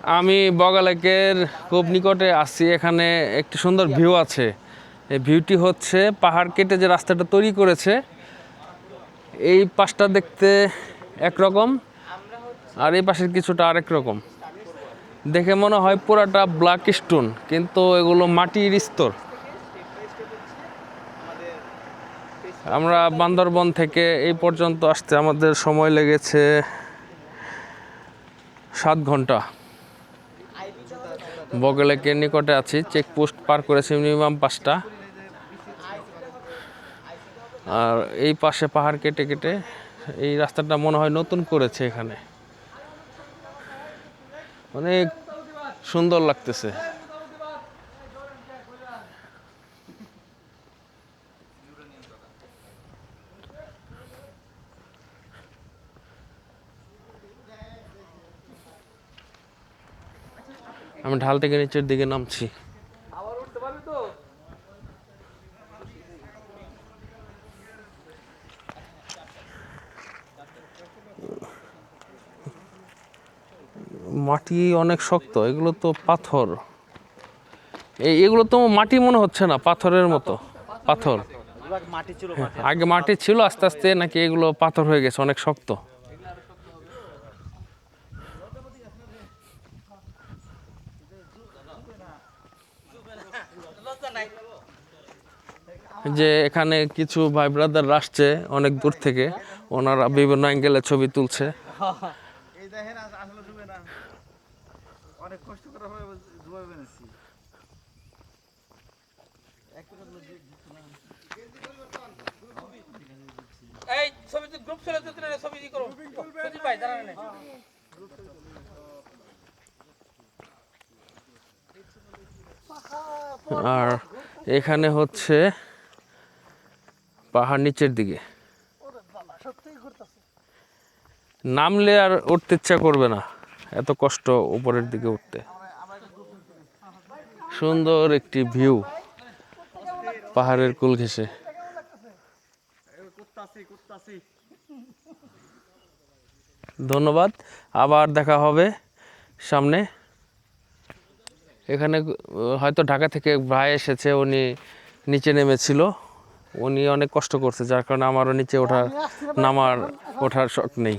আমি বগালেকের খুব নিকটে আছি। এখানে একটি সুন্দর ভিউ আছে। এই ভিউটি হচ্ছে পাহাড় কেটে যে রাস্তাটা তৈরি করেছে, এই পাশটা দেখতে একরকম আর এই পাশের কিছুটা আরেক রকম। দেখে মনে হয় পুরাটা ব্ল্যাক স্টোন, কিন্তু এগুলো মাটির স্তর। আমরা বান্দরবন থেকে এই পর্যন্ত আসতে আমাদের সময় লেগেছে 7 ঘন্টা। বগলেকের নিকটে আছি, চেকপোস্ট পার করেছি মিনিমাম 5টা। আর এই পাশে পাহাড় কেটে কেটে এই রাস্তাটা মনে হয় নতুন করেছে। এখানে অনেক সুন্দর লাগতেছে। আমি ঢাল থেকে নিচের দিকে নামছি। মাটি অনেক শক্ত, এগুলো তো পাথর। এগুলো তো মাটি মনে হচ্ছে না, পাথরের মতো। পাথর আগে মাটি ছিল, আস্তে আস্তে নাকি এগুলো পাথর হয়ে গেছে, অনেক শক্ত। যে এখানে কিছু ভাই ব্রাদার আসছে অনেক দূর থেকে, ওনারা বিভিন্ন অ্যাঙ্গেলে ছবি তুলছে। আর এখানে হচ্ছে পাহাড় নিচের দিকে, নামলে আর উঠতে ইচ্ছা করবে না, এত কষ্ট উপরের দিকে উঠতে। সুন্দর একটি ভিউ পাহাড়ের কুল ঘেঁষে। ধন্যবাদ, আবার দেখা হবে সামনে। এখানে হয়তো ঢাকা থেকে ভাই এসেছে, উনি নিচে নেমেছিল, উনি অনেক কষ্ট করছে, যার কারণে আমারও নিচে ওঠার শখ নেই।